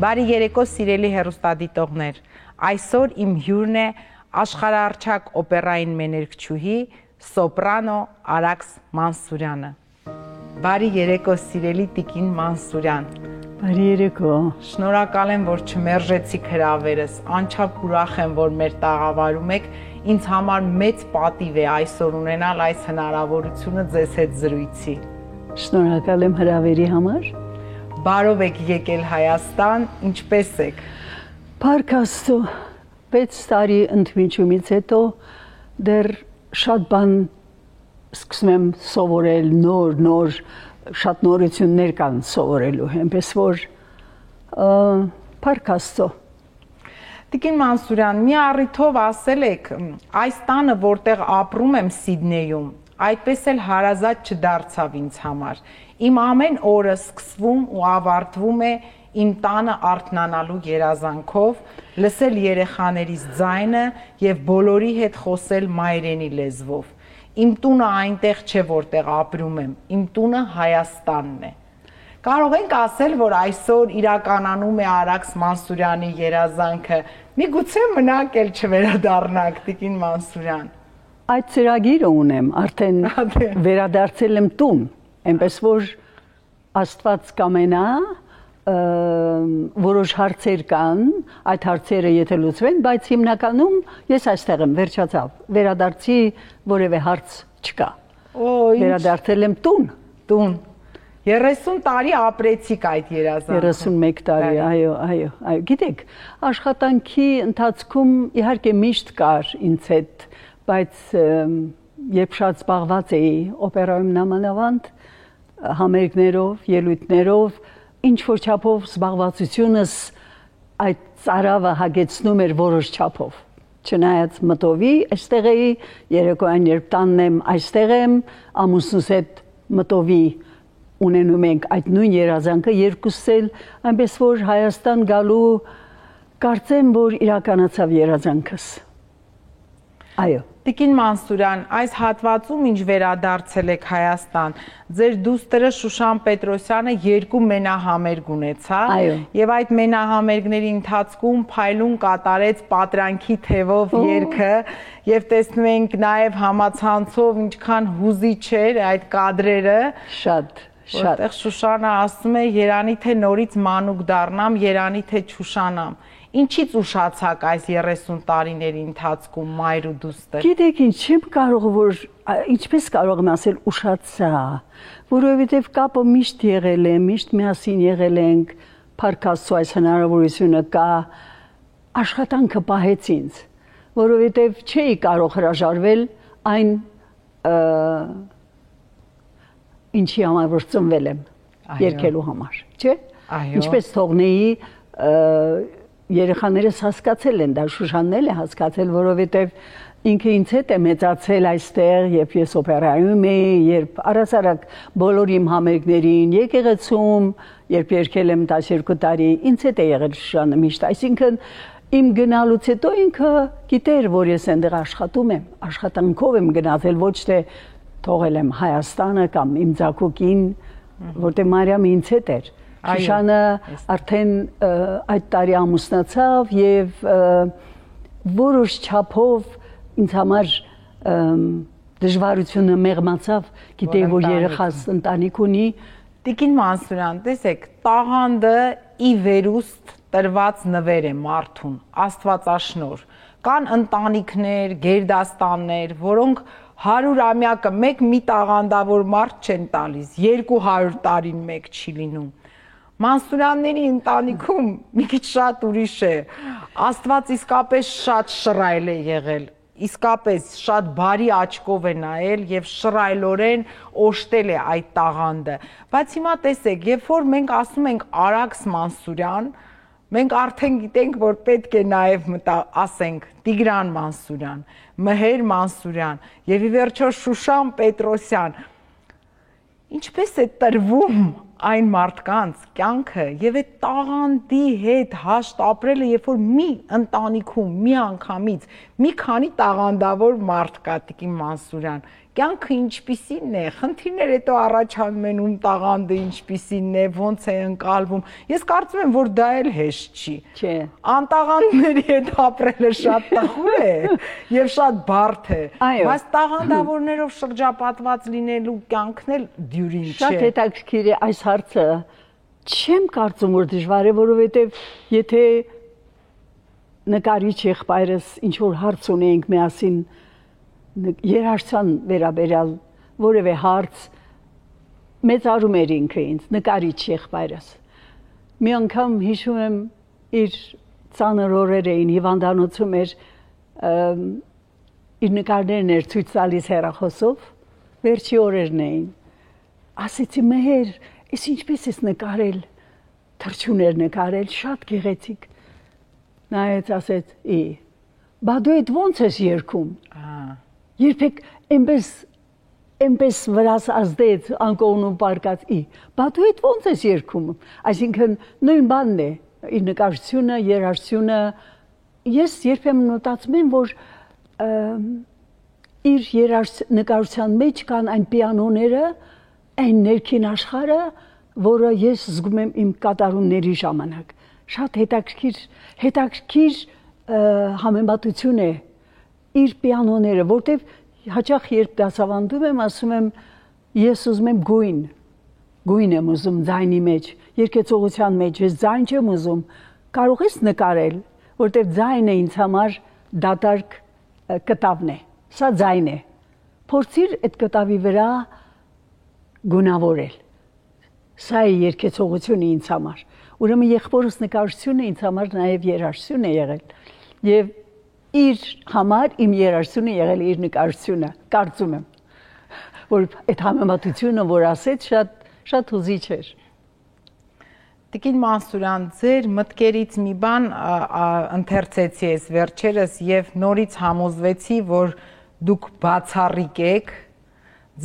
Բարի երեկո սիրելի հեռուստադիտողներ, այսօր իմ հյուրն է աշխարհահռչակ օպերային մեներկչուհի սոպրանո Արաքս Մանսուրյանը։ Բարի երեկո սիրելի տիկին Մանսուրյան։ Բարի երեկո։ Շնորհակալ եմ, որ չմերժեցիք հրավերս, անչափ ուրախ եմ, որ մեր տաղավարում եք, ինձ համար մեծ պատիվ է այսօր ունենալ այս հնարավորությունը ձեզ հետ զրույցի։ Շնորհակալ եմ հրավերի համար։ Բարով եք եկել Հայաստան, ինչպես եք։ Փառք Աստծո, 6 տարի ընդմիջումից հետո դեռ շատ բան սկսում եմ սովորել, նոր շատ նորություններ կան սովորելու, այնպես որ փառք Աստծո։ Տիկին Մանսուրյան, մի առիթով ասել եք, այս տանը, որտեղ ապրում եմ Սիդնեյում, այդպես էլ հարազատ չդարձավ ինձ համար։ Իմ ամեն օրը սկսվում ու ավարտվում է իմ տանը արթնանալու երազանքով, լսել երեխաներիս ձայնը և բոլորի հետ խոսել մայրենի լեզվով։ Իմ տունը այնտեղ չէ, որտեղ ապրում եմ, իմ տունը Հայաստանն է։ Կարող ենք ասել, որ այսօր իրականանում է Արաքս Մանսուրյանի երազանքը, միգուցե մնաք էլ չվերադառնաք, տիկին Մանսուրյան։ Այդ ծրագիրը ունեմ, արդեն վերադարձել եմ տուն, այնպես որ Աստված կամենա, որոշ հարցեր կան, այդ հարցերը եթե լուծվեն, բայց հիմնականում ես այստեղ եմ, վերջացավ, վերադարձի որևէ հարց չկա, վերադարձել եմ տուն, 30 տարի ապրեցիք այդ երազանքը։ 31 տարի, այո, գիտեք, աշխատանքի ընթացքում իհարկե միշտ կար ինձ հետ, բայց երբ շատ զբաղված էի օպերայում նամանավանդ, համերգներով, ելույթներով, ինչ-որ չափով զբաղվածությունս այդ ծարավը հագեցնում էր որոշ չափով։ Չնայած մտովի, այստեղ էի, երեկոյան երբ տանն եմ, այստեղ եմ, ամուսնուս հետ մտովի ունենում ենք այդ նույն երազանքը երկուսս էլ, այնպես որ Հայաստան գալու կարծեմ, որ իրականացավ երազանքս։ Այո։ Տիկին Մանսուրյան, այս հատվածում ինչ վերադարձել եք Հայաստան, ձեր դուստրը Շուշան Պետրոսյանը 2 մենահամերգ ունեցավ, եւ այդ մենահամերգների ընթացքում փայլուն կատարեց Պատրանքի թևով երգը, եւ տեսնում ենք նաեւ համացանցով ինչքան հուզիչ էր այդ կադրերը։ Շատ։ Որտեղ Շուշանը ասում է երանի թե նորից մանուկ դառնամ, երանի թե չուշանամ։ Ինչից ուշացաք այս 30 տարիների ընթացքում մայր ու դուստր։ Գիտեք ինչ, չեմ կարող որ ինչպես կարող եմ ասել ուշացա, որովհետև կապը միշտ եղել է, միշտ միասին եղել ենք, փառք Աստծո այս հնարավորությունը կա, աշխատանքը պահեց ինձ, որովհետև չէի կարող հրաժարվել այն ինչի համար որ ծնվել եմ երգելու համար, չէ՞։ Ինչպես թողնեի երեխաներս հասկացել են, դա Շուշանն էլ է հասկացել, որովհետև ինքը ինձ հետ է մեծացել այստեղ, երբ ես օպերայում էի, երբ առասարակ բոլոր իմ համերգներին, եկեղեցում, երբ երգել եմ 12 տարի, ինձ հետ է եղել Շուշանը միշտ, այսինքն իմ գնալուց հետո ինքը գիտեր, որ ես այնտեղ աշխատում եմ, աշխատանքով եմ գնացել, ոչ թե թողել եմ Հայաստանը կամ իմ ձակուկին, որտեղ Մարիամը ինձ հետ էր։ Շուշանը արդեն այդ տարի ամուսնացավ եւ որոշ չափով ինձ համար դժվարությունը մեղմացավ, գիտեի որ երեխաս ընտանիք ունի։ Տիկին Մանսուրյան, տեսեք, տաղանդը ի վերուստ տրված նվեր է մարդուն, Աստվածաշնոր։ Կան ընտանիքներ, գերդաստաններ, որոնք 100-ամյակը մեկ մի տաղանդավոր մարդ չեն տալիս, 200 տարին մեկ չի լինում։ Մանսուրյանների ընտանիքում մի քիչ շատ ուրիշ է, Աստված իսկապես շատ շռայլ է եղել, իսկապես շատ բարի աչքով է նայել եւ շռայլորեն օժտել է այդ տաղանդը, բայց հիմա տեսեք, երբ որ մենք ասում ենք Արաքս Մանսուրյան, մենք արդեն գիտենք, որ պետք է նաև ասենք Տիգրան Մանսուրյան, Մհեր Մանսուրյան եւ ի վերջո Շուշան Պետրոսյան։ Ինչպես է տրվում այն մարդկանց կյանքը եւ այդ տաղանդի հետ հաշտ ապրելը, երբ որ մի ընտանիքում մի անգամից մի քանի տաղանդավոր մարդ կա, տիկին Մանսուրյան, կյանքը ինչպիսին է, խնդիրներ հետո առաջանում են ում տաղանդը ինչպիսին է, ոնց է ընկալվում։ Ես կարծում եմ, որ դա էլ հեշտ չի։ Չէ։ Անտաղանդների հետ ապրելը շատ տխուր է եւ շատ բարդ է, բայց տաղանդավորներով շրջապատված լինելու կյանքն էլ դյուրին չէ։ Շատ հետաքրքիր է այս հարցը։ Չեմ կարծում, որ դժվար է, որովհետեւ եթե նկարիչ եղբայրս ինչ որ հարց ունեինք միասին երաժշտության վերաբերյալ որևէ հարց մեծարում էր ինքը ինձ նկարիչ եղբայրս մի անգամ հիշում եմ իր ծանր օրեր էին հիվանդանոցում էր իր նկարներն էր ցույց տալիս հեռախոսով վերջի օրերն էին ասեցի մեհեր ես ինչպես ես նկարել թռչուներ նկարել շատ գեղեցիկ նայեց ասեց բա դու այդ ոնց ես երգում երբեք այնպես վրաս ազդեց անկողնում պարկած բա դու այդ ոնց ես երգում այսինքն նույն բանն է իր նկարչությունը երաժշտությունը ես երբեմն մտածում եմ որ իր նկարչության մեջ կան այն պիանոները այն ներքին աշխարհը որը ես զգում եմ իմ կատարումների ժամանակ շատ հետաքրքիր համեմատություն է իր պիանոները, որտեվ հաճախ երբ դասավանդում եմ, ասում եմ, ես ուզում եմ գույն եմ ուզում ձայնի մեջ, երգեցողության մեջ, ես ձայն չեմ ուզում, կարող ես նկարել, որտեվ ձայնը ինձ համար դատարկ կտավն է, սա ձայն է, փորձիր այդ կտավի վրա գունավորել, սա է երգեցողությունը ինձ համար, ուրեմն եղբորս նկարչությունը ինձ համար նաև երաժշտություն է եղել, եւ իր համար իմ երաժշտությունը եղել իր նկարչությունը, կարծում եմ, որ այդ համեմատությունը, որ ասեց, շատ հուզիչ էր։ Տիկին Մանսուրյան, ձեր մտքերից մի բան ընթերցեցի ես վերջերս եւ նորից համոզվեցի, որ դուք բացառիկ եք,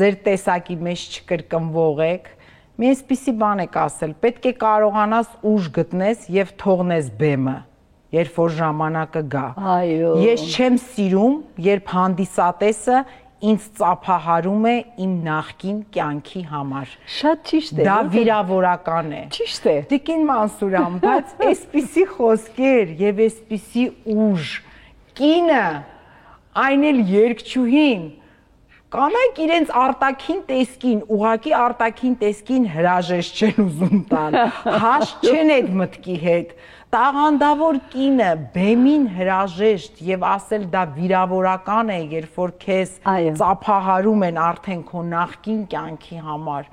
ձեր տեսակի մեջ չկրկնվող եք, մի այսպիսի բան եք ասել, պետք է կարողանաս ուժ գտնես եւ թողնես բեմը։ Երբ որ ժամանակը գա։ Ես չեմ սիրում, երբ հանդիսատեսը ինձ ծափահարում է իմ նախկին կյանքի համար։ Շատ ճիշտ է։ Դա վիրավորական է։ Ճիշտ է։ Տիկին Մանսուրյան, բայց այսպիսի խոսքեր եւ այսպիսի ուժ, կինը, այն էլ երգչուհին, կանայք իրենց արտաքին տեսքին, ուղղակի արտաքին տեսքին հրաժեշտ չեն ուզում տալ, հաշտ չեն այդ մտքի հետ։ Տաղանդավոր կինը բեմին հրաժեշտ եւ ասել դա վիրավորական է, երբ որ քեզ ծափահարում են արդեն քո նախկին կյանքի համար։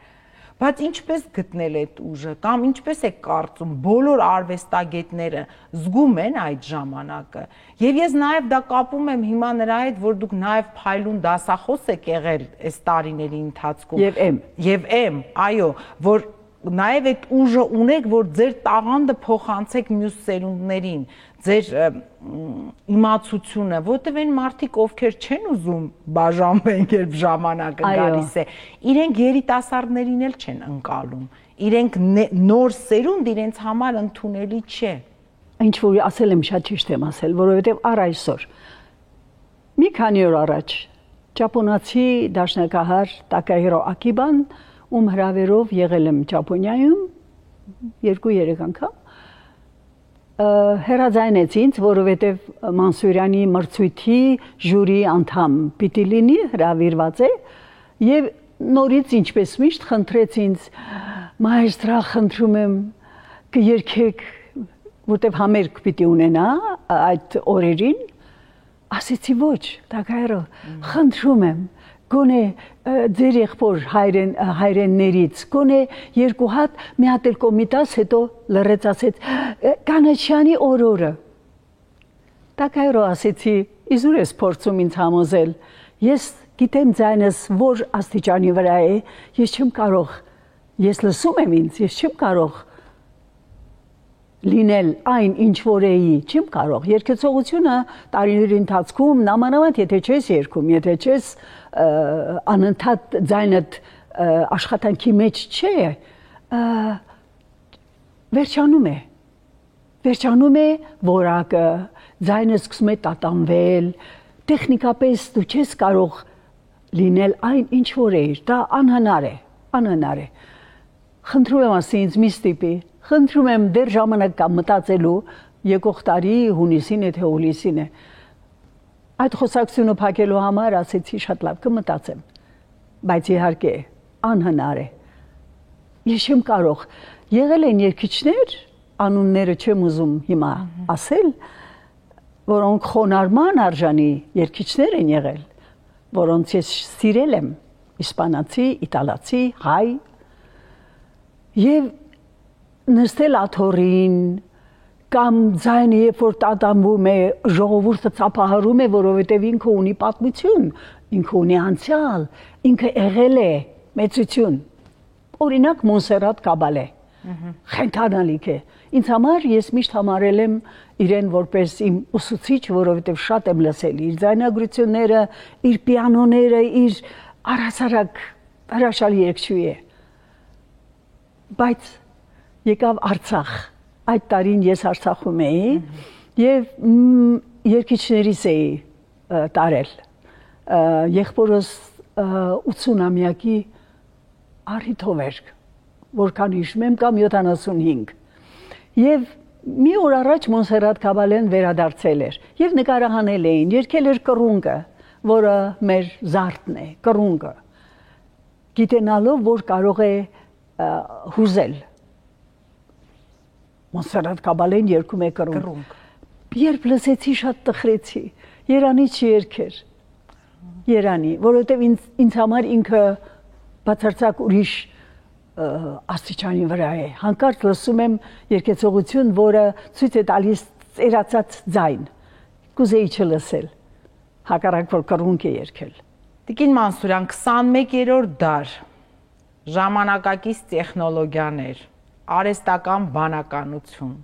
Բայց ինչպես գտնել այդ ուժը կամ ինչպես է կարծում բոլոր արվեստագետները զգում են այդ ժամանակը։ Եվ ես նաև դա կապում եմ հիմա նրա հետ, որ դուք նաև փայլուն դասախոս եք եղել այս տարիների ընթացքում։ Եվ այո, որ նաև այդ ուժը ունեք, որ ձեր տաղանդը փոխանցեք մյուս սերունդներին, ձեր իմացությունը, որտեղ այն մարդիկ, ովքեր չեն ուզում բաժանվեն, երբ ժամանակը գալիս է, իրենք երիտասարդներին էլ չեն ընկալում, իրենք նոր սերունդ իրենց համար ընդունելի չէ։ Ինչ որ ասել եմ, շատ ճիշտ եմ ասել, որովհետև առ այսօր մի քանի օր առաջ ճապոնացի դաշնակահար Տակահիրո Ակիբան ում հրավերով եղել եմ Ճապոնիայում 2-3 անգամ հերաձայնեց ինձ, որովհետև Մանսուրյանի մրցույթի ժյուրի անդամ պիտի լինի, հրավիրված է եւ նորից ինչպես միշտ խնդրեց ինձ մայստրա խնդրում եմ կերքեք, որտեվ համերգ պիտի ունենա այդ օրերին, ասեցի ոչ, Տակահիրո, խնդրում եմ գոնե ձեր եղբոր հայրեններից, գոնե երկու հատ մի հատ էլ կոմիտաս, հետո լռեց ասեց, կանաչյանի օրորը։ Տակահիրո ասեցի, իզուր ես փորձում ինձ համոզել, ես գիտեմ ձայնս որ աստիճանի վրա է, ես չեմ կարող, ես լսում եմ ինձ, ես չեմ կարող լինել այն ինչ որ էի, չեմ կարող, երգեցողությունը տարիների ընթացքում նամանավանդ եթե չես երգում, եթե չես անընդհատ ձայնդ աշխատանքի մեջ չէ, վերջանում է որակը, ձայնը սկսում է տատանվել, տեխնիկապես դու չես կարող լինել այն ինչ որ է, դա անհնար է։ Խնդրում եմ ասինց մի ստիպի, խնդրում եմ դեռ ժամանակ կա մտածելու եկող տարի հունիսին է թե հուլիսին է։ Այդ խոսակցությունը փակելու համար ասեցի շատ լավ կմտածեմ, բայց իհարկե անհնար է։ Ես չեմ կարող, եղել են երգիչներ, անունները չեմ ուզում հիմա ասել, որոնք խոնարհման արժանի երգիչներ են եղել, որոնց ես սիրել եմ, իսպանացի, իտալացի, հայ, եւ նստել աթոռին կամ ձայնը երբ որ տատանվում է, ժողովուրդը ծափահարում է, որովհետեւ ինքը ունի պատմություն, ինքը ունի անցյալ, ինքը եղել է մեծություն։ Օրինակ Մոնսերատ Կաբալե, խենթանալիք է։ Ինձ համար ես միշտ համարել եմ իրեն որպես իմ ուսուցիչ, որովհետև շատ եմ լսել իր ձայնագրությունները, իր պիանոները, իր առհասարակ հրաշալի երգչուհի է։ Բայց եկավ Արցախ, այդ տարին ես Արցախում էի եւ երգիչներից էի տարել։ Եղբորս 80-ամյակի առիթով էր, որքան հիշում եմ, կամ 75։ Եվ մի օր առաջ Մոնսերատ Կաբալեն վերադարձել էր եւ նկարահանել էին, երգել էր կռունկը, որը մեր զարդն է, կռունկը։ Գիտենալով, որ կարող է հուզել։ Մոնսերատ Կաբալեն երգում է կռունկ։ Երբ լսեցի շատ տխրեցի, Երանի չերգեր։ Երանի, որովհետեւ ինձ համար ինքը բացարձակ ուրիշ աստիճանի վրա է։ Հանկարծ լսում եմ երգեցողություն, որը ցույց է տալիս ծերացած ձայն։ Կուզեի չլսել։ Հակառակ որ կռունկ է երգել։ Տիկին Մանսուրյան, 21-րդ դար, ժամանակակից տեխնոլոգիաներ, արհեստական բանականություն։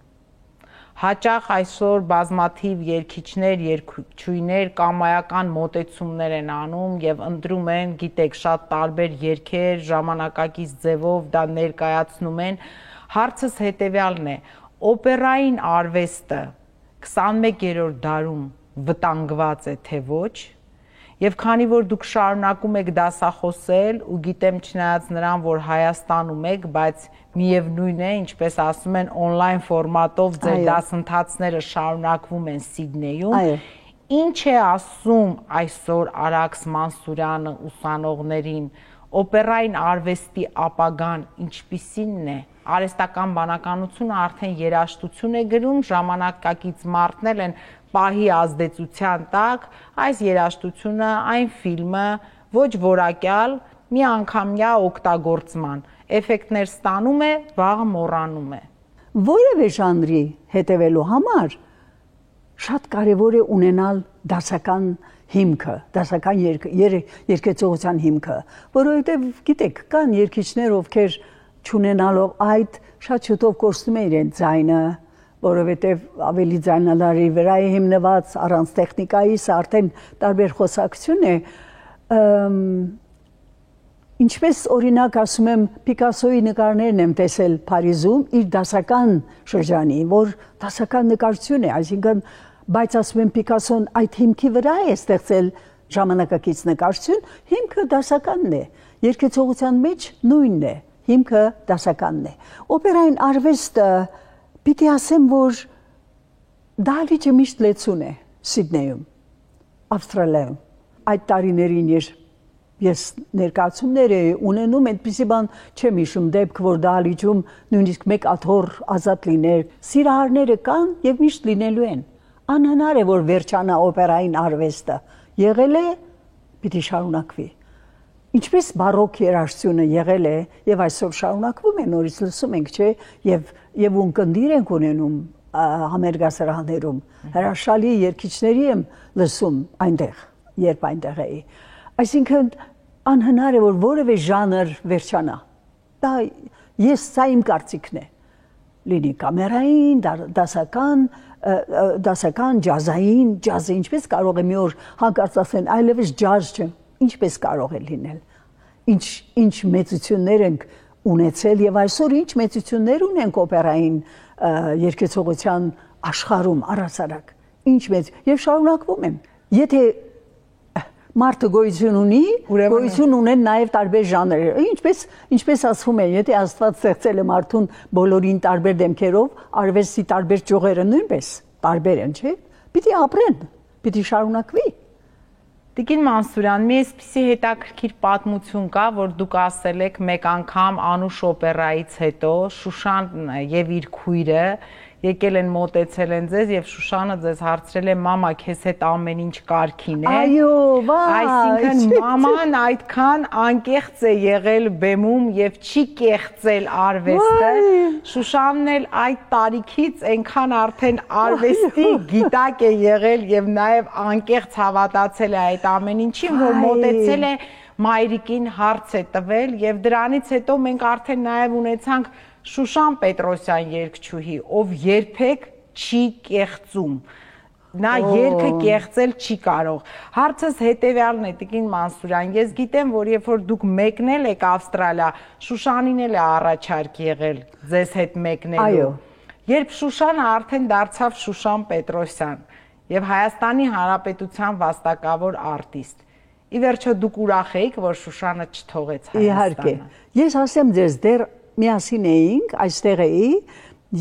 Հաճախ այսօր բազմաթիվ երգիչներ, երգչուհիներ կամայական մոտեցումներ են անում եւ ընտրում են, գիտեք, շատ տարբեր երգեր, ժամանակակից ձևով դա ներկայացնում են։ Հարցս հետեւյալն է. օպերային արվեստը 21-րդ դարում վտանգված է թե ոչ։ Եվ քանի որ դուք շարունակում եք դասախոսել ու գիտեմ չնայած նրան, որ Հայաստանում եք, բայց միևնույն է, ինչպես ասում են, on-line ֆորմատով ձեր դասընթացները շարունակվում են Սիդնեյում, ինչ է ասում այսօր Արաքս Մանսուրյանը ուսանողներին, օպերային արվեստի ապագան ինչպիսին է, արհեստական բանականությունը արդեն երաժշտություն է գրում, ժամանակակից մարդն են պահի ազդեցության տակ, այս երաժշտությունը, այն ֆիլմը ոչ որակյալ, մի անգամյա օգտագործման, էֆեկտներ ստանում է, վաղը մոռանում է։ Որևէ ժանրի հետևելու համար շատ կարևոր է ունենալ դասական հիմքը, դասական երգեցողության հիմքը, որովհետև գիտեք, կան երգիչներ, ովքեր չունենալով այդ շատ շուտով կորցնում են իրենց ձայնը, որովհետև ավելի ձայնալարի վրա է հիմնված, առանց տեխնիկայի, սա արդեն տարբեր խոսակցություն է։ Ինչպես օրինակ ասում եմ, Պիկասոյի նկարներն եմ տեսել Փարիզում իր դասական շրջանի, որ դասական նկարչություն է, այսինքն, բայց ասում եմ Պիկասոն այդ հիմքի վրա է ստեղծել ժամանակակից նկարչություն, հիմքը դասականն է, երգեցողության մեջ նույնն է, հիմքը դասականն է։ Օպերային արվեստը պիտի ասեմ, որ դահլիճը միշտ լեցուն է Սիդնեյում, Ավստրալիայում։ Այդ տարիներին ես ներկայացումներ էի ունենում, այդպիսի բան չեմ հիշում դեպք, որ դահլիճում նույնիսկ մեկ աթոռ ազատ լիներ։ Սիրահարները կան եւ միշտ լինելու են։ Անհնար է, որ վերջանա օպերային արվեստը։ Եղել է, պիտի շարունակվի։ Ինչպես բարոկ երաժշտությունը եղել է եւ այսօր շարունակվում է, նորից լսում ենք, չէ, եւ ունկնդիր ենք ունենում համերգասրահներում։ Հրաշալի երգիչների եմ լսում այնտեղ, երբ այնտեղ էի։ Այսինքն անհնար է, որ որևէ ժանր վերջանա։ Դա սա իմ կարծիքն է։ Լինի կամերային, դասական, ջազային, ջազը ինչպես կարող է մի օր հանկարծ ասեն, այլևս ջազ չէ, ինչպես կարող է լինել։ Ինչ մեծություններ ենք ունեցել եւ այսօր ինչ մեծություններ ունենք օպերային երգեցողության աշխարհում առհասարակ։ Ինչ մեծ եւ շարունակվում են։ Եթե մարդը գոյություն ունի, գոյություն ունեն նաև տարբեր ժանրեր։ Ինչպես ասվում է, եթե Աստված ստեղծել է մարդուն բոլորին տարբեր դեմքերով, արվեստի տարբեր ճյուղերը նույնպես տարբեր են, չէ՞։ Պիտի ապրեն, պիտի շարունակվի։ Տիկին Մանսուրյան, մի այսպիսի հետաքրքիր պատմություն կա, որ դուք ասել եք մեկ անգամ Անուշ օպերայից հետո Շուշան եւ իր քույրը եկել են մոտեցել են ձեզ եւ Շուշանը ձեզ հարցրել է մամա քեզ հետ ամեն ինչ կարքին է։ Այո, վայ։ Այսինքն մաման այդքան անկեղծ է եղել բեմում եւ չի կեղծել արվեստը։ Շուշանն էլ այդ տարիքից այնքան արդեն արվեստի գիտակ է եղել եւ նաեւ անկեղծ հավատացել է այդ ամեն ինչին, որ մոտեցել է մայրիկին հարց է տվել եւ դրանից հետո մենք արդեն նաեւ ունեցանք Շուշան Պետրոսյան երգչուհի, ով երբեք չի կեղծում, նա երգը կեղծել չի կարող։ Հարցս հետևյալն է, տիկին Մանսուրյան, ես գիտեմ, որ երբ որ դուք մեկնել եք Ավստրալիա, Շուշանին էլ է առաջարկ եղել ձեզ հետ մեկնելու։ Երբ Շուշանը արդեն դարձավ Շուշան Պետրոսյան եւ Հայաստանի Հանրապետության վաստակավոր արտիստ, ի վերջո դուք ուրախ եք, որ Շուշանը չթողեց Հայաստանը։ Իհարկե, ես ասեմ ձեզ, դեռ միասին էինք, այստեղ էի,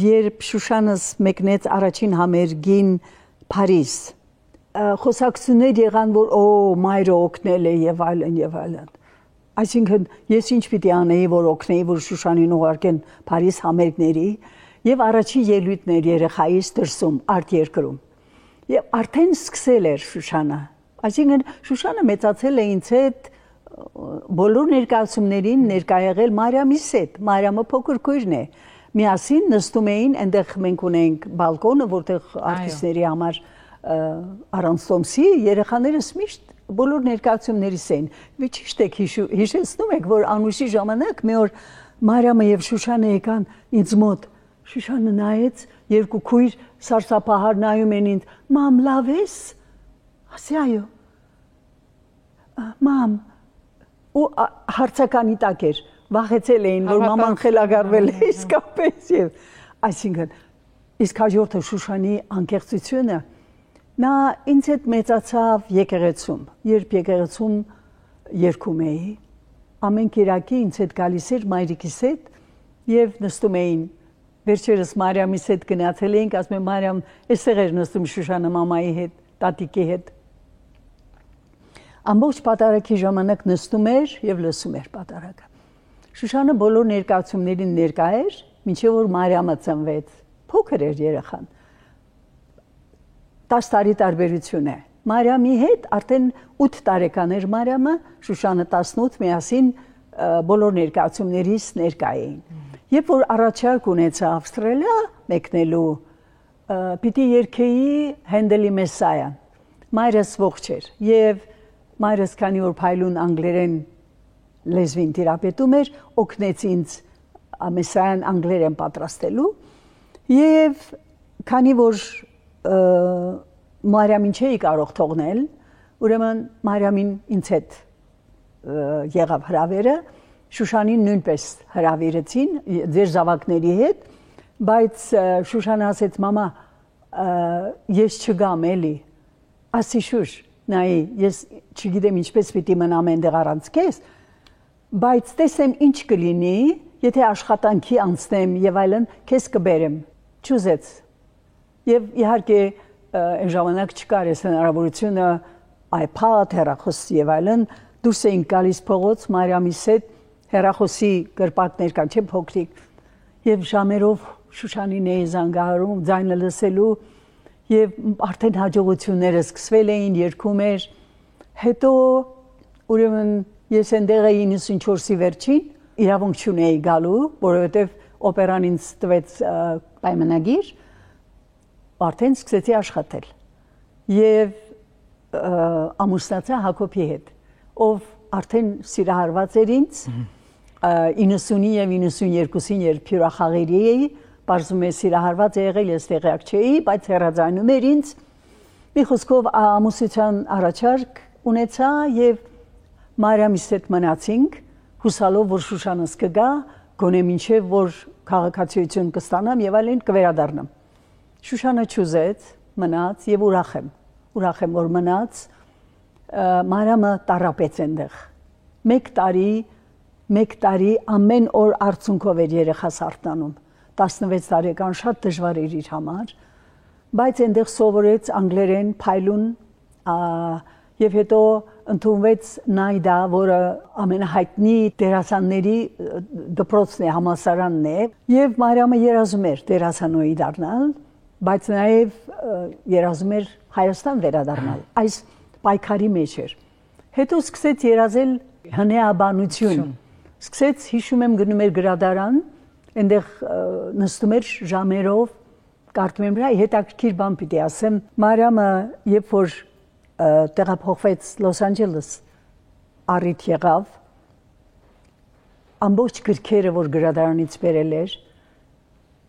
երբ Շուշանս մեկնեց առաջին համերգին Փարիզ, խոսակցություններ եղան, որ մայրը օգնել է եւ այլն եւ այլն։ Այսինքն ես ինչ պիտի անեի, որ օգնեի, որ Շուշանին ուղարկեն Փարիզ համերգների եւ առաջի ելույթներ երեխայից դրսում արտերկրում։ Եվ արդեն սկսել էր Շուշանը։ Այսինքն Շուշանը մեծացել է ինձ հետ բոլոր ներկայացումներին ներկա եղել Մարիամիս հետ, Մարիամը փոքր քույրն է։ Միասին նստում էին, այնտեղ մենք ունենք բալկոնը, որտեղ արտիստների համար առանց տոմսի երեխաներս միշտ բոլոր ներկայացումներից էին։ Ու ճիշտ եք հիշեցնում եք, որ Անուշի ժամանակ մի օր Մարիամը եւ Շուշանը եկան ինձ մոտ։ Շուշանը նայեց, երկու քույր սարսափահար նայում են ինձ։ Մամ, լավ ես։ Ասի այո։ Մամ ու հարցականի տակ էր, վախեցել էին, որ մաման խելագարվել է իսկապես եւ այսինքն իսկ հաջորդը Շուշանի անկեղծությունը նա ինձ հետ մեծացավ եկեղեցում, երբ եկեղեցում երգում էի, ամեն կիրակի ինձ հետ գալիս էր մայրիկիս հետ եւ նստում էին, վերջերս Մարիամիս հետ գնացել էինք, ասում եմ Մարիամ, այստեղ էր նստում Շուշանը մամայի հետ, տատիկի հետ։ Ամբողջ պատարագի ժամանակ նստում էր եւ լսում էր պատարագը։ Շուշանը բոլոր ներկայացումներին ներկա էր, մինչեւ որ Մարիամը ծնվեց։ Փոքր էր երեխան։ 10 տարի տարբերություն է։ Մարիամի հետ արդեն 8 տարեկան էր Մարիամը, Շուշանը 18, միասին բոլոր ներկայացումներից ներկա էին։ Երբ որ առաջարկ ունեցա Ավստրալիա մեկնելու, պիտի երգեի Հենդելի Մեսսայան։ Մայրս ողջ էր եւ մայրս քանի որ փայլուն անգլերեն լեզվին տիրապետում էր, օգնեց ինձ Մեսսայան անգլերեն պատրաստելու եւ քանի որ Մարիամին չէի կարող թողնել, ուրեմն Մարիամին ինձ հետ եղավ հրավերը, Շուշանին նույնպես հրավիրեցին ձեր զավակների հետ, բայց Շուշանը ասեց մամա, ես չգամ էլի, ասի Շուշ, նայի, ես չգիտեմ ինչպես պիտի մնամ այնտեղ առանց քեզ, բայց տեսեմ ինչ կլինի, եթե աշխատանքի անցնեմ եւ այլն, քեզ կբերեմ, չուզեց։ Եվ իհարկե այն ժամանակ չկար այս հնարավորությունը iPad, հեռախոս եւ այլն, դուրս էինք գալիս փողոց Մարիամիս հետ, հեռախոսի կրպակներ կան, չէ՞ փոքրիկ, եւ ժամերով Շուշանին էի զանգահարում, ձայնը լսելու եւ արդեն հաջողությունները սկսվել էին, երգում էր։ Հետո ուրեմն ես այնտեղ էի 94-ի վերջին, իրավունք չունեի գալու, որովհետեւ օպերան ինձ տվեց պայմանագիր, արդեն սկսեցի աշխատել։ Եվ ամուսնացա Հակոբի հետ, ով արդեն սիրահարված էր ինձ, 90-ի եւ 92-ին երբ հյուրախաղերի էի, բարձում է սիրահարված եղել, ես տեղյակ չէի, բայց հեռաձայնում էր ինձ։ Մի խոսքով ամուսնության առաջարկ ունեցա եւ Մարիամիս հետ մնացինք, հուսալով որ Շուշանս կգա, գոնե մինչեւ որ քաղաքացիություն կստանամ եւ այլն կվերադառնամ։ Շուշանը չուզեց, մնաց եւ ուրախ եմ որ մնաց Մարամը տարապեց այնտեղ։ Մեկ տարի ամեն օր արցունքով էր երեխաս արթնանում։ 16 տարեկան շատ դժվար էր իր համար, բայց այնտեղ սովորեց անգլերեն, փայլուն, եւ հետո ընդունվեց Նայդա, որը ամենահայտնի դերասանների դպրոցն է, համալսարանն է, եւ Մարիամը երազում էր դերասանուհի դառնալ, բայց նաեւ երազում էր Հայաստան վերադառնալ։ Այս պայքարի մեջ էր։ Հետո սկսեց երազել հնեաբանություն։ Սկսեց, հիշում եմ, գնում էր գրադարան, այնտեղ նստում էր ժամերով, կարդում եմ նրա հետաքրքիր բան պիտի ասեմ։ Մարիամը, երբ որ տեղափոխվեց Լոս Անջելես, առիթ եղավ, ամբողջ գրքերը, որ գրադարանից բերել էր,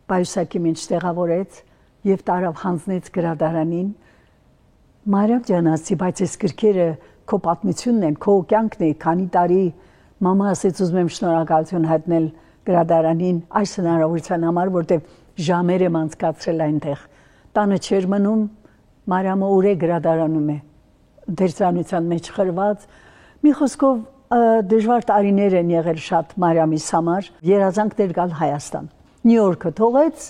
պայուսակի մեջ տեղավորեց եւ տարավ հանձնեց գրադարանին։ Մարիամ ջան, ասի, բայց այս գրքերը քո պատմությունն են, քո կյանքն է, քանի տարի մամա ասեց ուզում եմ շնորհակալություն հայտնել գրադարանին այս հնարավորության համար, որտեղ ժամեր եմ անցկացրել այնտեղ։ Տանը չէր մնում, Մարիամը ուր է գրադարանում է, դերասանության մեջ խրված։ Մի խոսքով դժվար տարիներ են եղել շատ Մարիամիս համար, երազանքներ գալ Հայաստան։ Նյու Յորքը թողեց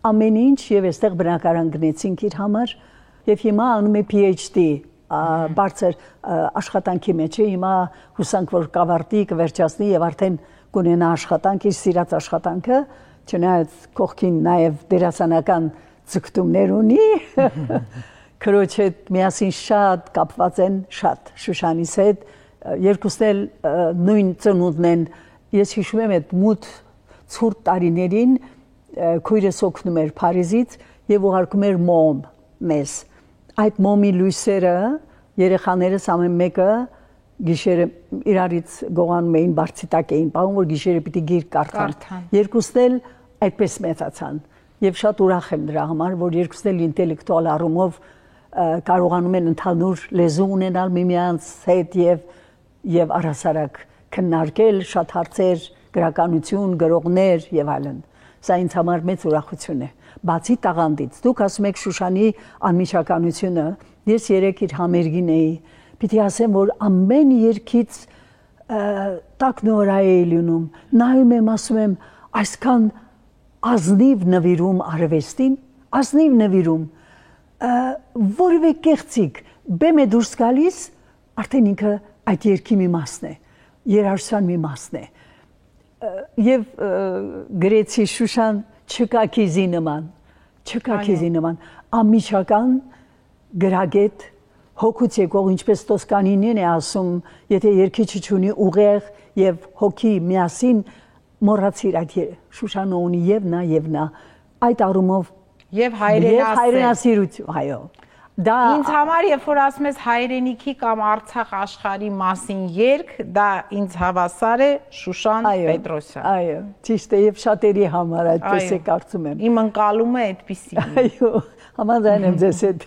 ամեն ինչ եւ այստեղ բնակարան գնեցինք իր համար եւ հիմա անում է PhD, բարձր աշխատանքի մեջ է, հիմա հուսանք որ կավարտի, կվերջացնի եւ արդեն կունենա աշխատանք, իր սիրած աշխատանքը, չնայած կողքին նաեւ դերասանական ցկտումներ ունի։ Քրոջ հետ միասին շատ կապված են, շատ Շուշանիս հետ, երկուսն էլ նույն ծնունդն են։ Ես հիշում եմ այդ մութ ցուրտ տարիներին քույրս օգնում էր Փարիզից եւ ուղարկում էր մոմ մեզ։ Այդ մոմի լույսերը երեխաներս ամեն մեկը գիշերը իրարից գողանում էին, բարձիտակ էին պահում, որ գիշերը պիտի գիրք կարդան։ Երկուսն էլ այդպես մեծացան եւ շատ ուրախ եմ դրա համար, որ երկուսն էլ ինտելեկտուալ առումով կարողանում են ընդհանուր լեզու ունենալ միմյանց հետ եւ առհասարակ քննարկել շատ հարցեր, գրականություն, գրողներ եւ այլն։ Սա ինձ համար մեծ ուրախություն է։ Բացի տաղանդից, դուք ասում եք Շուշանի անմիջականությունը, ես երեք իր համերգին էի, պիտի ասեմ, որ ամեն երկից տակնորա էի լինում, նայում եմ, ասում եմ, այսքան ազնիվ նվիրում արվեստին, ազնիվ նվիրում, որևէ կեղծիկ, բեմ է դուրս գալիս, արդեն ինքը այդ երկի մի մասն է, երաժշտության մի մասն է։ Եվ գրեցի Շուշան չկա քիզի նման, անմիջական գրագետ, հոգուց եկող, ինչպես Տոսկանինին է ասում, եթե երգիչը չունի ուղեղ եւ հոգի միասին, մոռացիր այդ Շուշանը ունի եւ նա, այդ առումով եւ հայրենասիրություն, այո։ Ինձ համար, երբ որ ասում ես հայրենիքի կամ Արցախ աշխարհի մասին երգ, դա ինձ հավասար է Շուշան Պետրոսյան։ Այո, ճիշտ է, եւ շատերի համար այդպես է կարծում եմ։ Իմ ընկալումը այդպիսին է։ Այո, համաձայն եմ ձեզ հետ։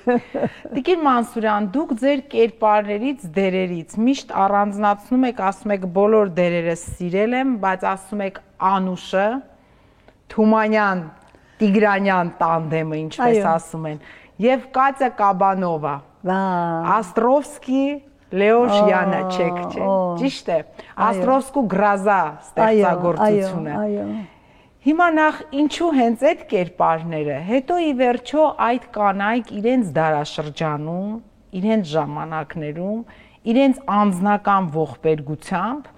Տիկին Մանսուրյան, դուք ձեր կերպարներից, դերերից միշտ առանձնացնում եք, ասում եք բոլոր դերերս սիրել եմ, բայց ասում եք Անուշը, Թումանյան, Տիգրանյան տանդեմը, ինչպես ասում են, եւ Կատյա Կաբանովա, Աստրովսկի, Լեոշ Յանաչեկ, ճիշտ է, Աստրովսկու Գրազա ստեղծագործությունը։ Հիմա նախ ինչու հենց այդ կերպարները, հետո ի վերջո այդ կանայք իրենց դարաշրջանում, իրենց ժամանակներում, իրենց անձնական ողբերգությամբ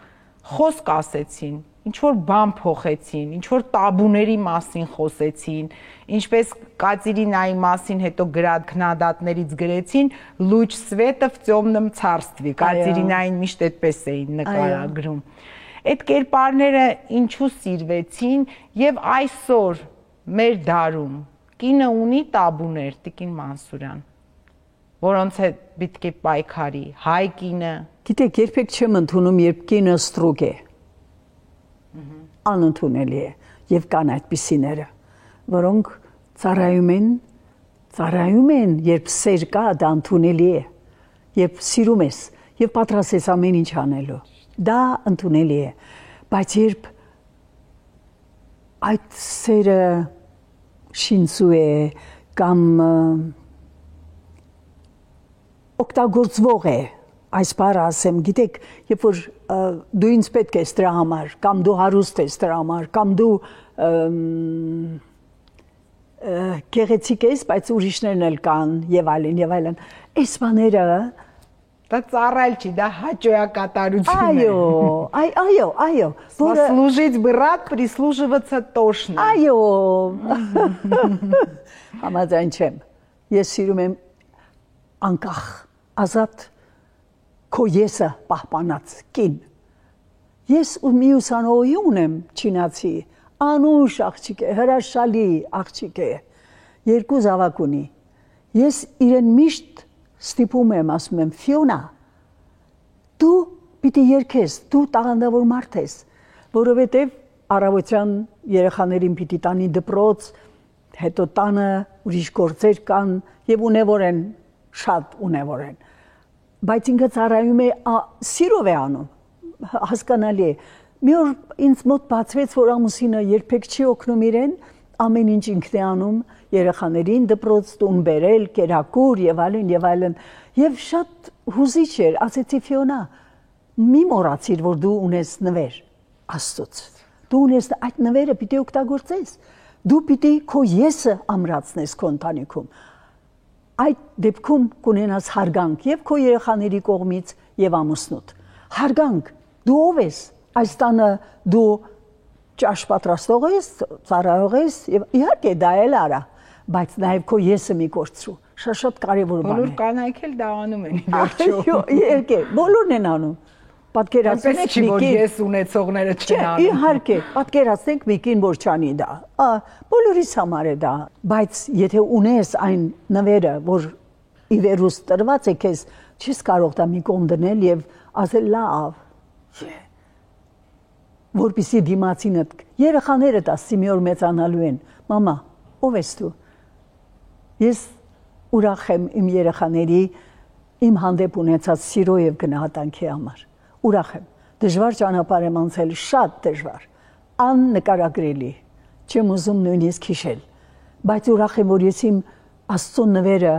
խոսք ասեցին, ինչ-որ բան փոխեցին, ինչ-որ տաբուների մասին խոսեցին, ինչպես Կատերինայի մասին հետո քննադատներից գրեցին «Լուչ սվետը в темном царстве», Կատերինային միշտ այդպես էին նկարագրում։ Այդ կերպարները ինչու սիրվեցին եւ այսօր մեր դարում կինը ունի տաբուներ, Տիկին Մանսուրյան, որոնց հետ պետք է պայքարի, հայ կինը։ Գիտեք, երբեք չեմ ընդունում, երբ կինը ստրուկ է։ Անընդունելի է եւ կան այդպիսիները, որոնք ծառայում են, երբ սեր կա, դա ընդունելի է, երբ սիրում ես եւ պատրաստ ես ամեն ինչ անելու, դա ընդունելի է, բայց երբ այդ սերը շինծու է կամ օգտագործվող է այս բառը ասեմ, գիտեք, երբ որ դու ինձ պետք ես դրա համար, կամ դու հարուստ ես դրա համար, կամ դու գեղեցիկ ես, բայց ուրիշներն էլ կան եւ այլն, այս բաները դա ծառայել չի, դա հաճոյակատարություն է։ Այո, որը служить бы рад, прислуживаться тошно։ Այո։ Համաձայն չեմ։ Ես սիրում եմ անկախ, ազատ քո եսը պահպանած կին։ Ես ու մյուս անողի ունեմ չինացի, անուշ աղջիկ է, հրաշալի աղջիկ է, 2 զավակ ունի։ Ես իրեն միշտ ստիպում եմ, ասում եմ, Ֆիոնա, դու պիտի երգես, դու տաղանդավոր մարդ ես, որովհետև առավոտյան երեխաներին պիտի տանի դպրոց, հետո տանը ուրիշ գործեր կան եւ ունևոր են, շատ ունևոր են։ Բայց ինքը ծառայում է, սիրով է անում, հասկանալի է։ Մի օր ինձ մոտ բացվեց, որ ամուսինը երբեք չի օգնում իրեն, ամեն ինչ ինքն է անում, երեխաներին դպրոց տուն բերել, կերակուր եւ այլն, եւ շատ հուզիչ էր, ասեցի Ֆիոնա, մի մոռացիր, որ դու ունես նվեր, Աստծոց։ Դու ունես այդ նվերը պիտի օգտագործես։ Դու պիտի քո եսը ամրացնես քո ընտանիքում։ Այդ դեպքում կունենաս հարգանք եւ քո երեխաների կողմից եւ ամուսնուդ։ Հարգանք, դու ով ես, այս տանը դու ճաշ պատրաստող ես, ծառայող ես եւ իհարկե դա էլ արա, բայց նաեւ քո եսը մի կորցրու։ Շատ կարեւոր բան է։ Բոլոր կանայք էլ դա անում են վերջում։ Իհարկե, բոլորն են անում։ Պատկերացնեք մի կին ես ունեցողները չեն անում։ Իհարկե, պատկերացնենք մի կին որ չանի դա։ Բոլորիս համար է դա, բայց եթե ունես այն նվերը, որ ի վերուս տրված է քեզ, չես կարող դա մի կողմ դնել եւ ասել լավ։ Որպեսզի դիմացինդ երեխաներդ ասի մի օր մեծանալու են, մամա, ով ես դու։ Ես ուրախ եմ իմ երեխաների իմ հանդեպ ունեցած սիրո եւ գնահատանքի համար։ Ուրախ եմ։ Դժվար ճանապարհ եմ անցել, շատ դժվար, աննկարագրելի, չեմ ուզում նույնիսկ հիշել, բայց ուրախ եմ, որ ես իմ Աստծո նվերը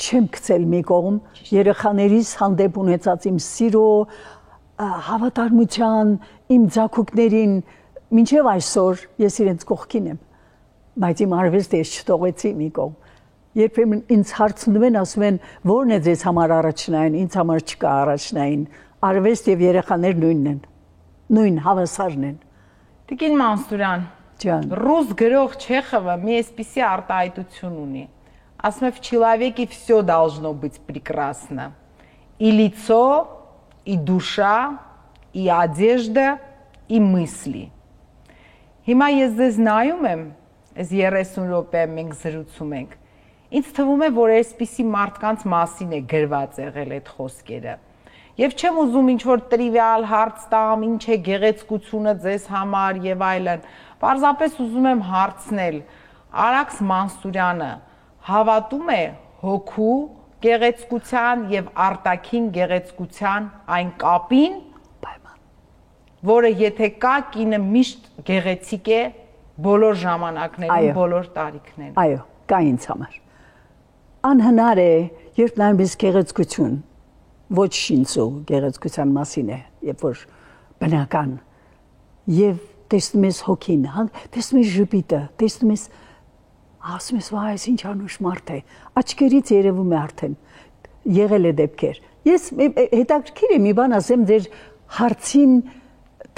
չեմ գցել մի կողմ, երեխաներիս հանդեպ ունեցած իմ սիրո, հավատարմության, իմ ձագուկներին, մինչև այսօր ես իրենց կողքին եմ, բայց իմ արվեստը ես չթողեցի մի կողմ։ Երբեմն ինձ հարցնում են, ասում են, ո՞րն է ձեզ համար առաջնային, ինձ համար չկա առաջնային, արվեստ եւ երեխաներ նույնն են, նույն հավասարն են։ Տիկին Մանսուրյան, ռուս գրող Չեխովը մի այսպիսի արտահայտություն ունի։ Ասում է, в человеке все должно быть прекрасно. И лицо, и душа, и одежда, и мысли. Հիմա ես ձեզ նայում եմ, այս 30 րոպե մենք զրուցում ենք։ Ինձ թվում է, որ այսպիսի մարդկանց մասին է գրված եղել այդ խոսքերը։ Եվ չեմ ուզում ինչ-որ տրիվիալ հարց տամ, ինչ է գեղեցկությունը ձեզ համար եւ այլն։ Պարզապես ուզում եմ հարցնել, Արաքս Մանսուրյանը հավատում է հոգու գեղեցկության եւ արտաքին գեղեցկության այն կապին, որը եթե կա, կինը միշտ գեղեցիկ է բոլոր ժամանակներում, բոլոր տարիքներում։ Այո, կա ինձ համար։ Անհնար է, երբ նայում ես գեղեցկություն, ոչ շինծու գեղեցկության մասին է, երբ որ բնական, եւ տեսնում ես հոգին, տեսնում ես ժպիտը, տեսնում ես, ասում ես, վայ, այս ինչ անուշ մարդ է, աչքերից երևում է արդեն, եղել է դեպքեր։ Ես հետաքրքիր է մի բան ասեմ ձեր հարցին,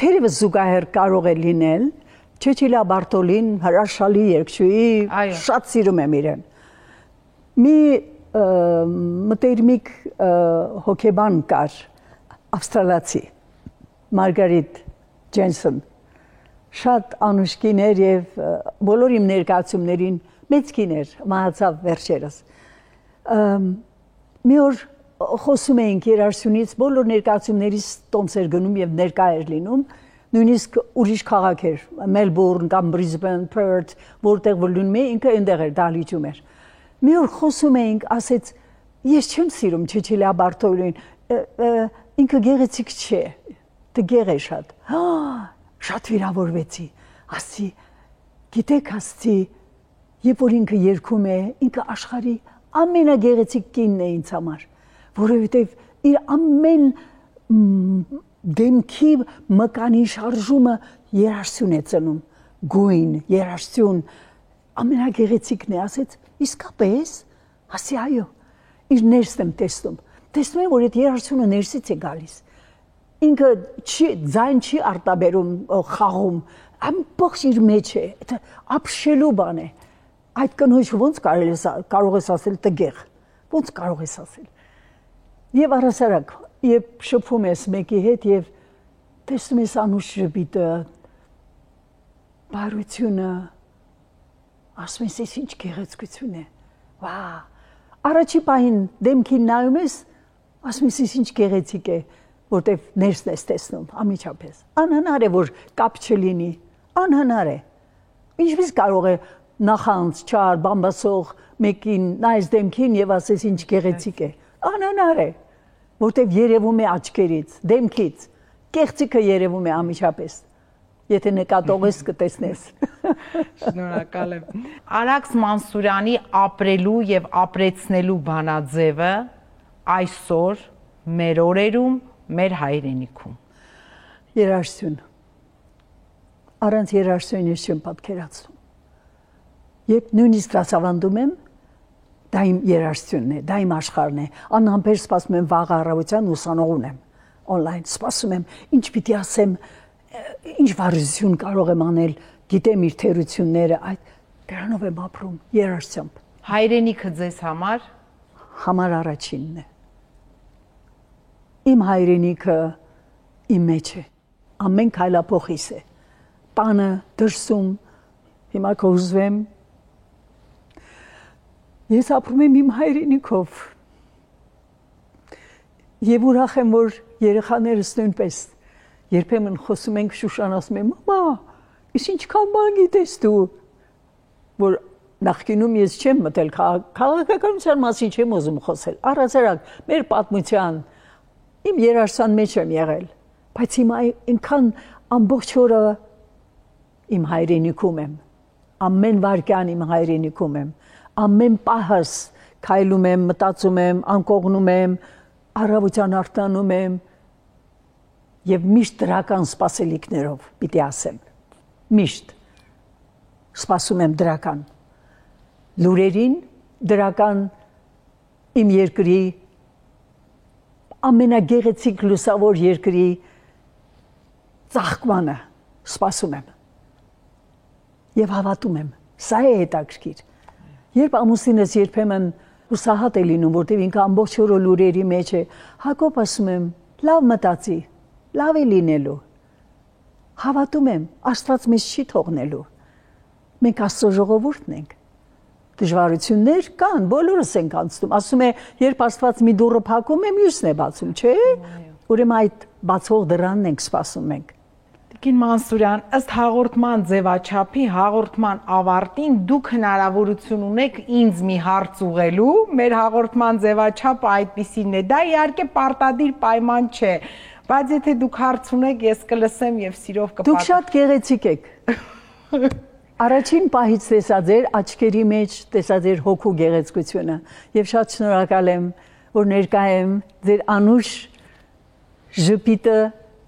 թերևս զուգահեռ կարող է լինել, Չեչիլա Բարտոլին, հրաշալի երգչուհի, շատ սիրում եմ իրեն։ Մի մտերմիկ հոգեբան կար, ավստրալացի, Մարգարիտ Ջենսոն, շատ անուշ կին էր եւ բոլոր իմ ներկայացումներին մեծ կին էր, մահացավ վերջերս։ Մի օր խոսում էինք երաժշտությունից, բոլոր ներկայացումներից տոմս էր գնում եւ ներկա էր լինում, նույնիսկ ուրիշ քաղաք էր, Մելբուրն կամ Բրիզբեն, Պերթ, որտեղ որ լինում է, ինքը այնտեղ էր, դահլիճում էր։ Մի օր խոսում էինք, ասեց, ես չեմ սիրում Չեչիլա Բարտոլին, ինքը գեղեցիկ չէ, տգեղ է շատ։ Շատ վիրավորվեցի, ասի, գիտեք ասի, երբ որ ինքը երգում է, ինքը աշխարհի ամենագեղեցիկ կինն է ինձ համար, որովհետև իր ամեն դեմքի մկանի շարժումը երաժշտություն է ծնում, գույն, երաժշտություն, ամենագեղեցիկն է, ասեց, իսկապես, ասի այո, իր ներսն եմ տեսնում եմ, որ այդ երաժշտությունը ներսից է գալիս, ինքը ձայն չի արտաբերում խաղում, ամբողջ իր մեջ է, ապշելու բան է, այդ կնոջը ոնց կարող ես ասել տգեղ, ոնց կարող ես ասել, և առասարակ, երբ շփվում ես մեկի հետ և տեսնում ես անուշ ժպիտը, բարությունը, ասում ես, ես ինչ գեղեցկություն է, առաջի պահին դեմքին նայում ես, ասում ես, ինչ գեղեցիկ է, որտև ներսն ես տեսնում, ամիջապես, անհնար է, որ կապ չլինի, անհնար է, ինչպես կարող է նախանց, չար, բամբասող մեկին նայես դեմքին և ասես ինչ գեղեցիկ է, անհնար է, որտև երևում է աչքերից, դեմքից, կեղծիքը երևում է ամիջապես, եթե նկատող ես կտեսնես։ Շնորհակալ եմ։ Արաքս Մանսուրյանի ապրելու և ապրեցնելու բանաձևը այսօր մեր օրերում, մեր հայրենիքում։ Երաժշտություն։ Առանց երաժշտություն ես չեմ պատկերացնում։ Երբ նույնիսկ դասավանդում եմ, դա իմ երաժշտությունն է, դա իմ աշխարհն է։ Անհամբեր սպասում եմ վաղ առավոտյան ուսանող ունեմ, on-line սպասում եմ, ինչ պիտի ասեմ, ինչ վարժություն կարող եմ անել, գիտեմ իր թերությունները, այդ դրանով եմ ապրում, երաժշտությամբ։ Հայրենիքը ձեզ համար համար առաջինն է։ Իմ հայրենիքը իմ մեջ է, ամեն քայլափոխիս է, տանը, դրսում, հիմա կհուզվեմ, ես ապրում եմ իմ հայրենիքով և ուրախ եմ, որ երեխաներս նույնպես, երբեմն խոսում ենք Շուշան ասում եմ, մամա, ես ինչքան բան գիտես դու, որ նախկինում ես չեմ մտել, քաղաքականության մասին չեմ ուզում խոսել, առհասարակ մեր պատմության, իմ երաժշտության մեջ եմ եղել, բայց հիմա այնքան ամբողջ օրը իմ հայրենիքում եմ, ամեն վայրկյան իմ հայրենիքում եմ, ամեն պահս քայլում եմ, մտածում եմ, անկողնում եմ, առավոտյան արտանում եմ և միշտ դրական սպասելիքներով պիտի ասեմ, միշտ սպասում եմ դրական, լուրերին դրական իմ երկրի ամենագեղեցիկ լուսավոր երկրի ծաղկմանը սպասում եմ և հավատում եմ, սա է հետաքրքիր, երբ ամուսինս երբեմն հուսահատ է լինում, որտև ինքը ամբողջ օրը լուրերի մեջ է, Հակոբ ասում եմ, լավ մտածի, լավ է լինելու, հավատում եմ, Աստված մեզ չի թողնելու, մենք Աստծո ժողովուրդն ենք, դժվարություններ կան, բոլորս ենք անցնում, ասում է, երբ Աստված մի դուռը փակում է, մյուսն է բացում, չէ՞, ուրեմն այդ բացող դռանն ենք սպասում մենք։ Տիկին Մանսուրյան, ըստ հաղորդման ձևաչափի, հաղորդման ավարտին դուք հնարավորություն ունեք ինձ մի հարց ուղղելու, մեր հաղորդման ձևաչափը այդպիսին է, դա իհարկե պարտադիր պայման չէ, բայց եթե դուք հարց ունեք, ես կլսեմ և սիրով կպատասխանեմ։ Դուք շատ գեղեցիկ եք։ Առաջին պահից տեսա ձեր աչքերի մեջ, տեսա ձեր հոգու գեղեցկությունը և շատ շնորհակալ եմ, որ ներկա եմ ձեր անուշ ժպիտը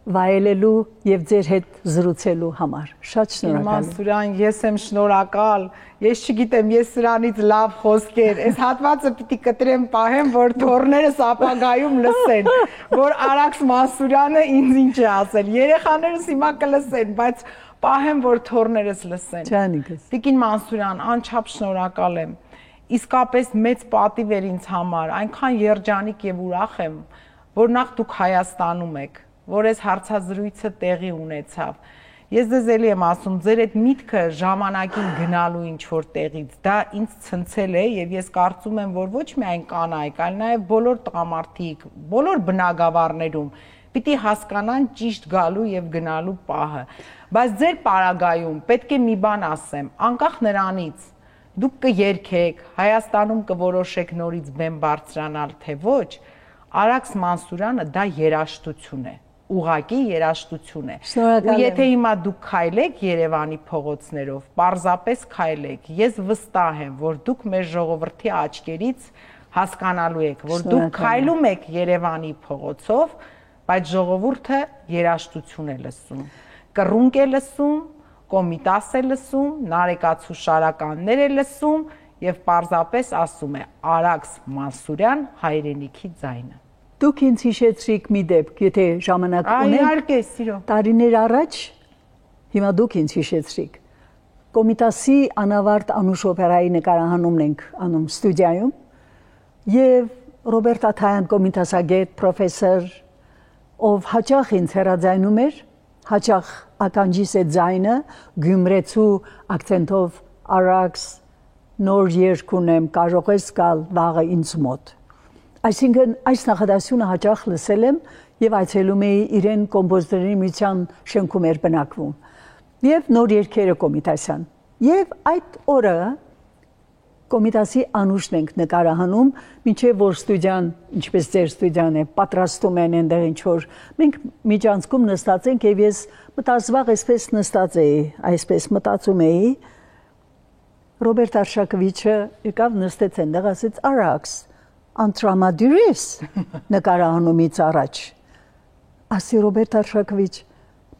վայելելու և ձեր հետ զրուցելու համար, շատ շնորհակալ եմ։ Մանսուրյան, ես եմ շնորհակալ, ես չգիտեմ, ես սրանից լավ խոսքեր, այս հատվածը պիտի կտրեմ պահեմ, որ թոռներս ապագայում լսեն, որ Արաքս Մանսուրյանը ինձ ինչ է ասել, երեխաներս հիմա կլսեն, բայց պահեմ, որ թոռներս լսեն։ Ջանիկս։ Տիկին Մանսուրյան, անչափ շնորհակալ եմ, իսկապես մեծ պատիվ էր ինձ համար, այնքան երջանիկ և ուրախ եմ, որ նախ դուք Հայաստանում եք, որ այս հարցազրույցը տեղի ունեցավ։ Ես ձեզ էլի եմ ասում, ձեր այդ միտքը ժամանակին գնալու ինչ-որ տեղից, դա ինձ ցնցել է և ես կարծում եմ, որ ոչ միայն կանայք, այլ նաև բոլոր տղամարդիկ, բոլոր բնագավառներում պիտի հասկանան ճիշտ գալու և գնալու պահը։ Բայց ձեր պարագայում պետք է մի բան ասեմ, անկախ նրանից, դուք կերքեք, Հայաստանում կորոշեք նորից բեմ բարձրանալ, թե ոչ, Արաքս Մանսուրյանը դա երաժշտություն է, ուղղակի երաժշտություն է։ Ու եթե հիմա դուք քայլեք Երևանի փողոցներով, պարզապես քայլեք, ես վստահ եմ, որ դուք մեր ժողովրդի աչքերից հասկանալու եք, որ դուք քայլում եք Երևանի փողոցով, բայց ժողովուրդը երաժշտություն է լսում, կռունկ է լսում, կոմիտաս է լսում, նարեկացու շարականներ է լսում եւ պարզապես ասում է Արաքս Մանսուրյան հայրենիքի ձայնը։ Դուք ինձ հիշեցրիք մի դեպք, եթե ժամանակ ունեք։ Իհարկե, սիրո։ Տարիներ առաջ հիմա դուք ինձ հիշեցրիք։ Կոմիտասի անավարտ Անուշ օպերայի նկարահանումն ենք անում ստուդիայում եւ Ռոբերտ Աթայան կոմիտասագետ, պրոֆեսոր, ով հաճախ ինձ հեռաձայնում էր, հաճախ ականջիս է ձայնը, գյումրեցու ակցենտով Արաքս նոր երգ ունեմ, կարող ես գալ վաղը ինձ մոտ։ Այսինքն այս նախադասությունը հաճախ լսել եմ եւ այցելում էի իրեն կոմպոզիտորների միության շենքում էր բնակվում։ Եվ նոր երգերը կոմիտասյան։ Եվ այդ օրը կոմիտասի Անուշն ենք նկարահանում, մինչև որ ստուդիան, ինչպես ձեր ստուդիան է, պատրաստում են այնտեղ ինչ որ մենք միջանցքում նստած ենք եւ ես մտածվաղ այսպես նստած էի, այսպես մտածում էի։ Ռոբերտ Արշակովիչը եկավ նստեց այնտեղ, ասեց Արաքս, անտրամադուրես նկարահանումից առաջ։ Ասի Ռոբերտ Արշակովիչ,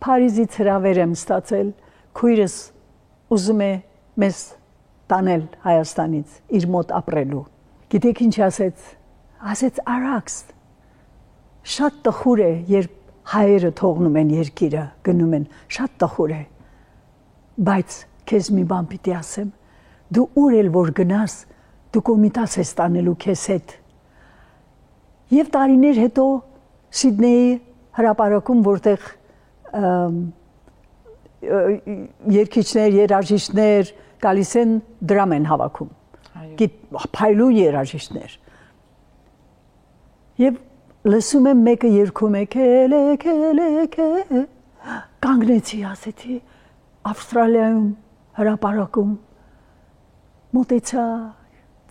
Փարիզից հրավեր եմ ստացել, քույրս ուզում է մեզ տանել Հայաստանից իր մոտ ապրելու։ Գիտեք ինչ ասեց։ Ասեց Արաքս, շատ տխուր է, երբ հայերը թողնում են երկիրը, գնում են, շատ տխուր է։ Բայց քեզ մի բան պիտի ասեմ, դու ուր էլ որ գնաս, դու կոմիտաս ես տանելու քեզ հետ։ Եվ տարիներ հետո Սիդնեի հրապարակում, որտեղ երգիչներ, երաժիշտներ գալիս են դրամ են հավաքում, փայլու երաժիշտներ։ Եվ լսում եմ մեկը երգում է քելե, կանգնեցի, ասեցի, Ավստրալիայում հրապարակում, մոտեցա,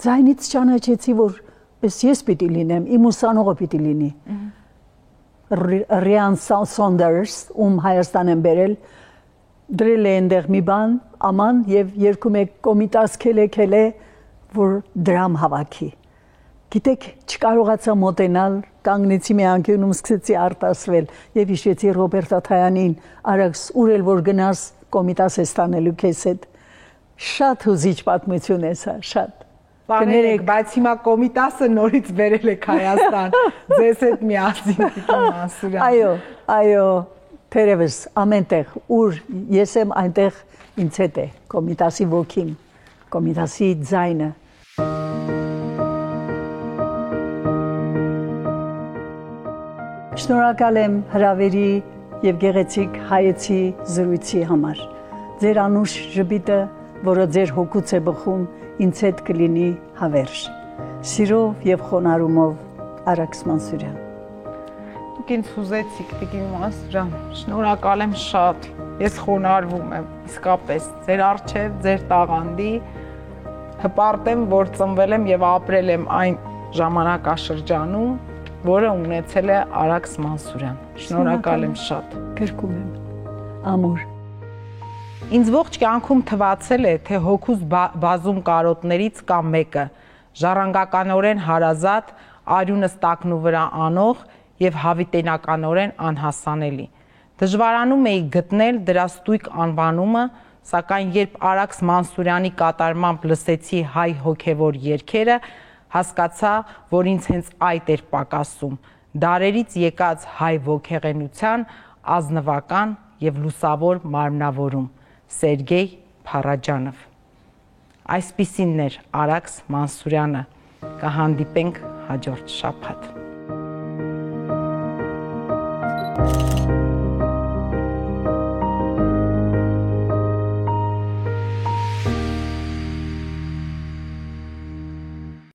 ձայնից ճանաչեցի, որ ես պիտի լինեմ, իմ ուսանողը պիտի լինի։ Ռիան Սոնդերս, ում Հայաստան են բերել, դրել է այնտեղ մի բան, աման եւ երկում է կոմիտաս քելե, որ դրամ հավաքի։ Գիտեք, չկարողացա մոտենալ, կանգնեցի մի անկյունում, սկսեցի արտասվել եւ հիշեցի Ռոբերտ Աթայանին, Արաքս, ուր էլ որ գնաս, կոմիտաս ես տանելու քեզ հետ։ Շատ հուզիչ պատմություն է սա, շատ։ Կներեք, բայց հիմա կոմիտասը նորից բերել եք Հայաստան, ձեզ հետ միասին Տիկին Մանսուրյան։ Այո, թերևս ամենտեղ, ուր ես եմ այնտեղ ինձ հետ է, կոմիտասի ոգին, կոմիտասի ձայնը։ Շնորհակալ եմ հրավերի եւ գեղեցիկ հայեցի զրույցի համար։ Ձեր անուշ ժպիտը, որը ձեր հոգուց է բխում, ինձ հետ կլինի հավերժ։ Սիրով եւ խոնարհումով Արաքս Մանսուրյան։ Դուք ինձ հուզեցիք, Տիկին Մանսուրյան, շնորհակալ եմ շատ։ Ես խոնարհվում եմ, իսկապես, ձեր առջև, ձեր տաղանդի հպարտ եմ, որ ծնվել եմ եւ ապրել եմ այն ժամանակաշրջանում, որը ունեցել է Արաքս Մանսուրյան։ Շնորհակալ եմ շատ։ Գրկում եմ։ Ամուր։ Ինձ ողջ կյանքում թվացել է, թե հոգուս բազում կարոտներից կա մեկը, ժառանգականորեն հարազատ, արյունս տակնու վրա անող եւ հավիտենականորեն անհասանելի։ Դժվարանում էի գտնել դրա ստույգ անվանումը, սակայն երբ Արաքս Մանսուրյանի կատարմամբ լսեցի հայ հոգևոր երգերը, հասկացա, որ ինձ հենց այդ էր պակասում, դարերից եկած հայ ոգեղենության ազնվական եւ լուսավոր մարմնավորում։ Սերգեյ Փարաջանով։ Այսպիսինն էր Արաքս Մանսուրյանը, կհանդիպենք հաջորդ շաբաթ։